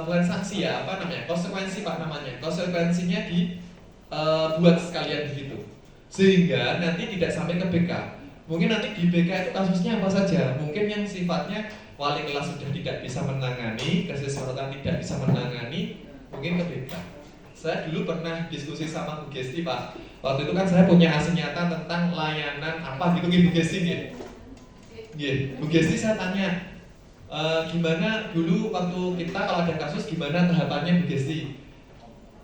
bukan sanksi ya, apa namanya? Konsekuensi Pak namanya. Konsekuensinya buat sekalian begitu. Sehingga nanti tidak sampai ke BK. Mungkin nanti di BK itu kasusnya apa saja? Mungkin yang sifatnya wali kelas sudah tidak bisa menangani, kesehatan tidak bisa menangani, mungkin ke BK. Saya dulu pernah diskusi sama Bu Gesti Pak. Waktu itu kan saya punya hasil nyata tentang layanan apa gitu Bu Gesti gitu. Bu Gesti saya tanya, gimana dulu waktu kita kalau ada kasus gimana tahapannya Bu Gesti?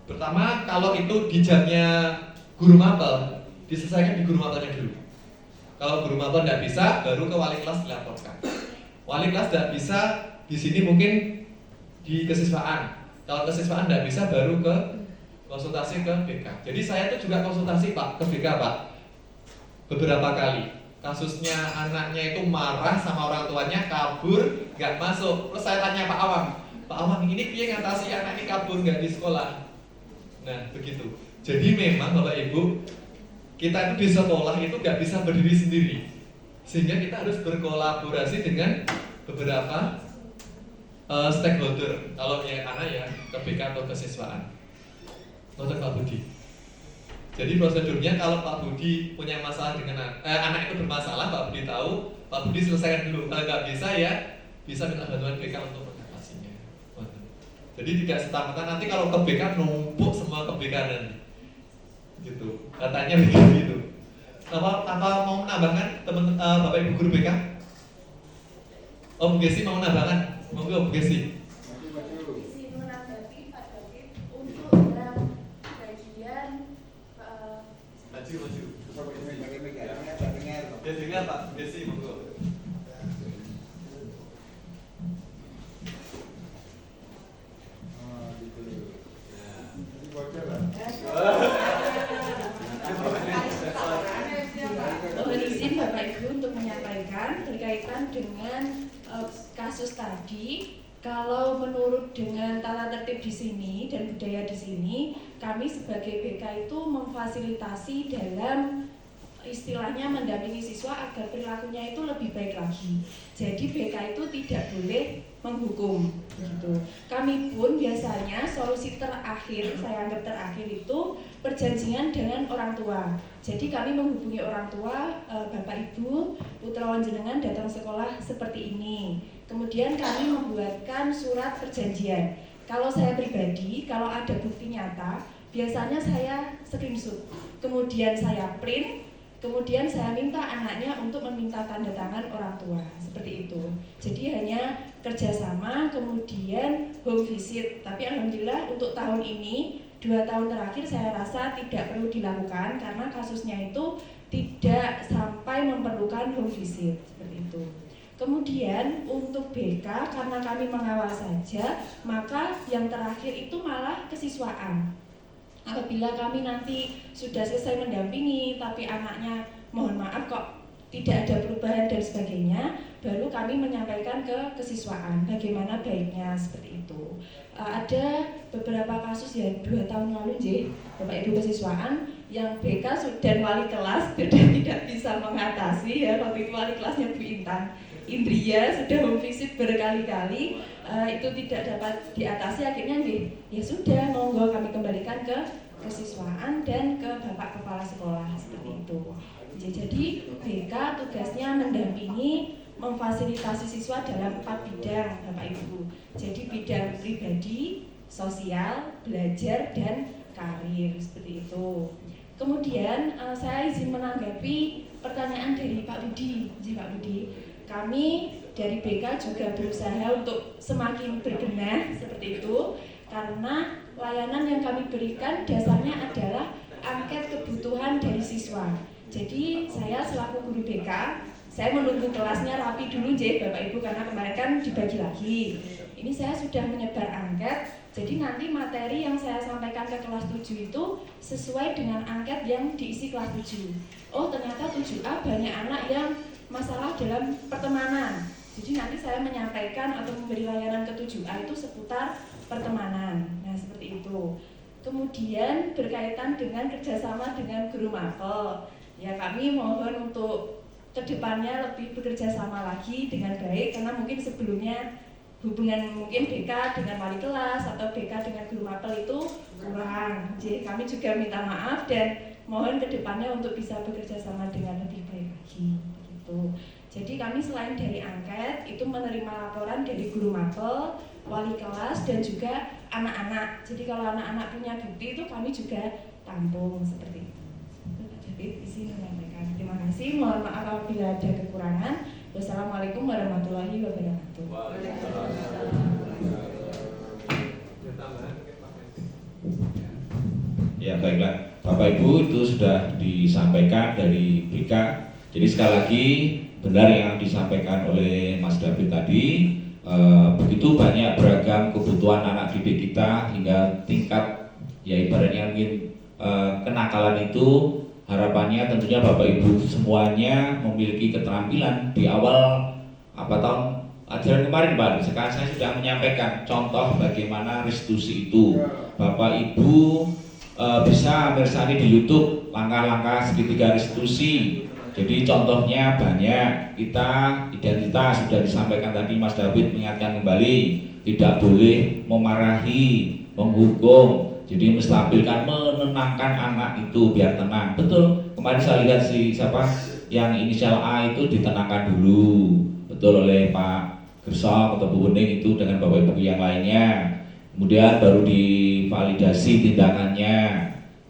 Pertama kalau itu di jamnya guru mapel diselesaikan di guru mapelnya dulu. Kalau guru mapel tidak bisa, baru ke wali kelas dilaporkan. Wali kelas tidak bisa, di sini mungkin di kesiswaan. Kalau kesiswaan tidak bisa, baru ke konsultasi ke BK. Jadi saya itu juga konsultasi Pak ke BK Pak beberapa kali. Kasusnya anaknya itu marah sama orang tuanya, kabur, nggak masuk. Terus saya tanya Pak Awang ini dia ngatasi anak ini kabur nggak di sekolah. Nah begitu. Jadi memang Bapak Ibu, kita itu di sekolah itu nggak bisa berdiri sendiri, sehingga kita harus berkolaborasi dengan beberapa stakeholder. Kalau yang anak ya ke BK atau kesiswaan. Nonton Pak Budi. Jadi prosedurnya kalau Pak Budi punya masalah dengan anak itu bermasalah, Pak Budi tahu, Pak Budi selesaikan dulu. Kalau nggak bisa ya bisa minta bantuan BK untuk mengatasinya. Jadi tidak serta-merta nanti kalau ke BK numpuk semua ke BK nanti. Gitu. Katanya begitu. Apa mau menambahkan teman Bapak Ibu guru BK? Oh Bu Gesi mau menambahkan? Monggo Bu Gesi. Isi menanggapi Pak David untuk yang bagian Maju. Dia dengar Pak Bu Gesi, monggo. mohon izin Bapak Ibu untuk menyampaikan berkaitan dengan kasus tadi. Kalau menurut dengan tata tertib di sini dan budaya di sini, kami sebagai BK itu memfasilitasi dalam istilahnya mendampingi siswa agar perilakunya itu lebih baik lagi. Jadi BK itu tidak boleh menghukum gitu. Kami pun biasanya solusi terakhir, saya anggap terakhir itu perjanjian dengan orang tua. Jadi kami menghubungi orang tua, Bapak Ibu, putra jenengan datang sekolah seperti ini. Kemudian kami membuatkan surat perjanjian. Kalau saya pribadi, kalau ada bukti nyata, biasanya saya screenshot. Kemudian saya print. Kemudian saya minta anaknya untuk meminta tanda tangan orang tua, seperti itu. Jadi hanya kerjasama, kemudian home visit. Tapi alhamdulillah untuk tahun ini, 2 tahun terakhir saya rasa tidak perlu dilakukan karena kasusnya itu tidak sampai memerlukan home visit, seperti itu. Kemudian untuk BK, karena kami mengawal saja, maka yang terakhir itu malah kesiswaan. Apabila kami nanti sudah selesai mendampingi tapi anaknya mohon maaf kok tidak ada perubahan dan sebagainya, baru kami menyampaikan ke kesiswaan bagaimana baiknya, seperti itu. Ada beberapa kasus ya 2 tahun lalu Bapak Ibu kesiswaan yang BK dan wali kelas sudah tidak bisa mengatasi ya, waktu itu wali kelasnya Bu Intan Indria sudah home visit berkali-kali, itu tidak dapat diatasi, akhirnya ya sudah monggo kami kembalikan ke kesiswaan dan ke Bapak Kepala Sekolah, seperti itu. Jadi BK tugasnya mendampingi, memfasilitasi siswa dalam 4 bidang Bapak Ibu. Jadi bidang pribadi, sosial, belajar, dan karir, seperti itu. Kemudian saya izin menanggapi pertanyaan dari Pak Budi. Pak Budi, kami dari BK juga berusaha untuk semakin berbenah seperti itu, karena layanan yang kami berikan dasarnya adalah angket kebutuhan dari siswa. Jadi saya selaku guru BK, saya menunggu kelasnya rapi dulu Bapak Ibu, karena kemarin kan dibagi lagi. Ini saya sudah menyebar angket, jadi nanti materi yang saya sampaikan ke kelas 7 itu sesuai dengan angket yang diisi kelas 7. Oh ternyata 7A banyak anak yang masalah dalam pertemanan. Jadi nanti saya menyampaikan atau memberi layanan ke 7A itu seputar pertemanan. Nah seperti itu. Kemudian berkaitan dengan kerjasama dengan guru mapel, ya kami mohon untuk kedepannya lebih bekerja sama lagi dengan baik, karena mungkin sebelumnya hubungan mungkin BK dengan wali kelas atau BK dengan guru mapel itu kurang. Jadi kami juga minta maaf dan mohon kedepannya untuk bisa bekerja sama dengan lebih baik lagi. Gitu. Jadi kami selain dari angket itu menerima laporan dari guru mapel, wali kelas, dan juga anak-anak. Jadi kalau anak-anak punya bukti itu kami juga tampung, seperti itu. Pak David izin menyampaikan. Terima kasih. Mohon maaf apabila ada kekurangan. Wassalamualaikum warahmatullahi wabarakatuh. Ya baiklah, Bapak Ibu itu sudah disampaikan dari BK. Jadi sekali lagi benar yang disampaikan oleh Mas David tadi, begitu banyak beragam kebutuhan anak didik kita hingga tingkat ya ibaratnya mungkin kenakalan itu, harapannya tentunya Bapak Ibu semuanya memiliki keterampilan di awal tahun ajaran kemarin Pak. Sekarang saya sudah menyampaikan contoh bagaimana restitusi itu. Bapak Ibu bisa bersani di YouTube langkah-langkah segitiga restitusi. Jadi contohnya banyak, kita identitas sudah disampaikan tadi Mas David mengingatkan kembali, tidak boleh memarahi, menghukum, jadi menstabilkan, menenangkan anak itu biar tenang. Betul, kemarin saya lihat siapa yang inisial A itu ditenangkan dulu, betul oleh Pak Gersok atau Bu Wening itu dengan Bapak Ibu yang lainnya. Kemudian baru divalidasi tindakannya,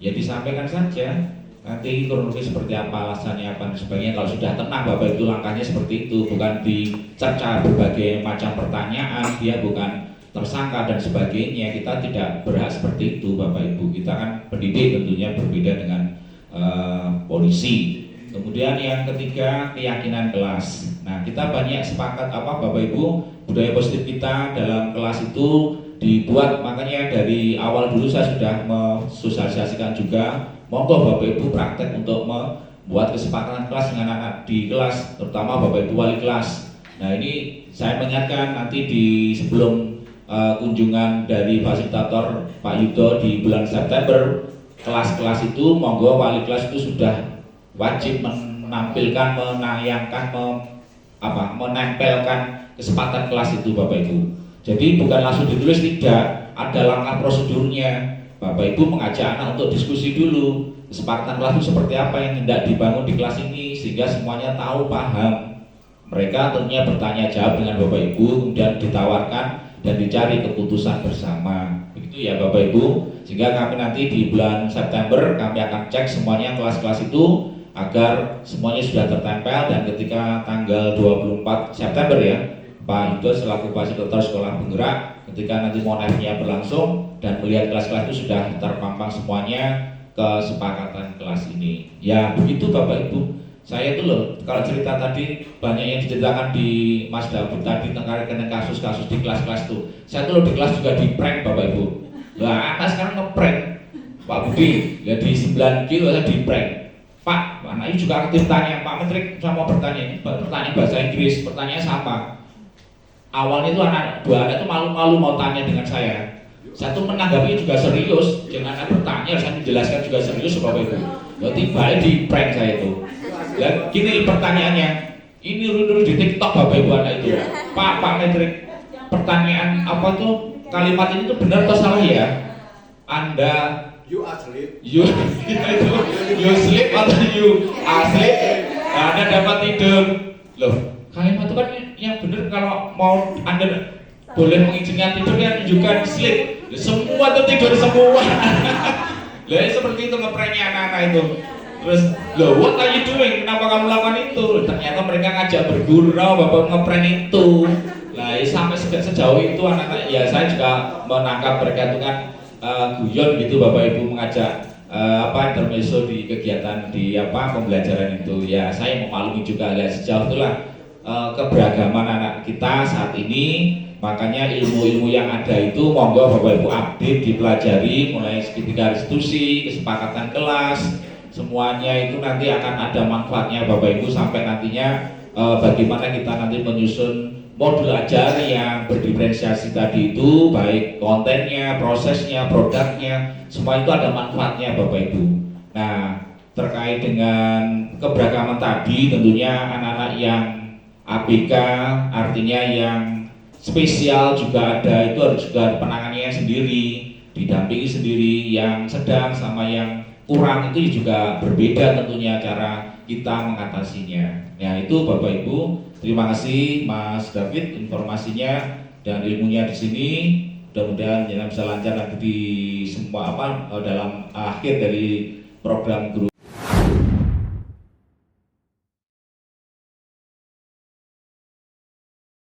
ya disampaikan saja. nanti kronologis seperti apa, alasannya apa dan sebagainya. Kalau sudah tenang Bapak Ibu, langkahnya seperti itu, bukan dicerca berbagai macam pertanyaan, dia bukan tersangka dan sebagainya. Kita tidak berhak seperti itu Bapak Ibu. Kita kan pendidik, tentunya berbeda dengan polisi. Kemudian yang ketiga, keyakinan kelas. Nah, kita banyak sepakat Bapak Ibu, budaya positif kita dalam kelas itu dibuat, makanya dari awal dulu saya sudah mensosialisasikan juga, monggo Bapak Ibu praktek untuk membuat kesepakatan kelas dengan anak di kelas, terutama Bapak Ibu wali kelas. Nah, ini saya mengingatkan nanti di sebelum kunjungan dari fasilitator Pak Yudo di bulan September, kelas-kelas itu monggo wali kelas itu sudah wajib menampilkan, menayangkan, menempelkan kesepakatan kelas itu Bapak Ibu. Jadi bukan langsung ditulis, tidak, ada langkah prosedurnya. Bapak Ibu mengajak anak untuk diskusi dulu kesepakatan kelas itu seperti apa yang hendak dibangun di kelas ini, sehingga semuanya tahu, paham. Mereka tentunya bertanya jawab dengan Bapak Ibu, kemudian ditawarkan dan dicari keputusan bersama. Begitu ya Bapak Ibu. Sehingga kami nanti di bulan September kami akan cek semuanya kelas-kelas itu agar semuanya sudah tertempel, dan ketika tanggal 24 September ya, Pak Yudo selaku fasilitator sekolah penggerak, ketika nanti monefnya berlangsung dan melihat kelas-kelas itu sudah terpampang semuanya kesepakatan kelas ini. Ya begitu Bapak Ibu. Saya itu loh, kalau cerita tadi banyak yang diceritakan di Mas David tadi tentang kasus-kasus di kelas-kelas itu. Saya tuh loh di kelas juga di prank Bapak Ibu. Lah anak sekarang ngeprank Pak Budi, ya di 9 kilo saya di prank. Pak, anaknya juga aktif tanya, Pak Menteri sama bertanya ini, pertanyaan bahasa Inggris, pertanyaan sama. Awalnya itu dua anak itu malu-malu mau tanya dengan saya. Saya tuh menanggapi juga serius, jangan anak bertanya, saya menjelaskan juga serius Bapak Ibu. Ya tiba di prank saya itu. Dan gini pertanyaannya, ini rudul di TikTok Bapak Ibu anak itu. Pak Menteri, pertanyaan apa tuh? Kalimat ini tuh benar atau salah ya? Anda You asleep. you sleep atau you asleep? Anda dapat tidur. Loh, kalimat itu kan yang benar, kalau mau Anda boleh mengizinkan tidur kan tunjukkan sleep. Semua tuh tidur semua. Lah seperti itu ngepranknya anak-anak itu. Terus, loh, what are you doing? Kenapa kamu lakukan itu? Ternyata mereka ngajak bergurau, Bapak ngeprank itu. Nah, sampai sejauh itu anak-anak, ya saya juga menangkap mereka itu kan guyon gitu Bapak Ibu, mengajak intermezzo di kegiatan di pembelajaran itu. Ya saya memaklumi juga, ya sejauh itulah keberagaman anak kita saat ini. Makanya ilmu-ilmu yang ada itu monggo Bapak Ibu update, dipelajari mulai ketika diskusi, kesepakatan kelas, semuanya itu nanti akan ada manfaatnya Bapak Ibu, sampai nantinya bagaimana kita nanti menyusun modul ajar yang berdiferensiasi tadi itu, baik kontennya, prosesnya, produknya, semua itu ada manfaatnya Bapak Ibu. Nah, terkait dengan keberagaman tadi, tentunya anak-anak yang ABK, artinya yang spesial juga ada, itu harus juga ada penanganannya sendiri, didampingi sendiri, yang sedang sama yang kurang itu juga berbeda tentunya cara kita mengatasinya. Ya itu Bapak Ibu, terima kasih Mas David informasinya dan ilmunya di sini. Mudah-mudahan bisa lancar nanti di semua dalam akhir dari program guru.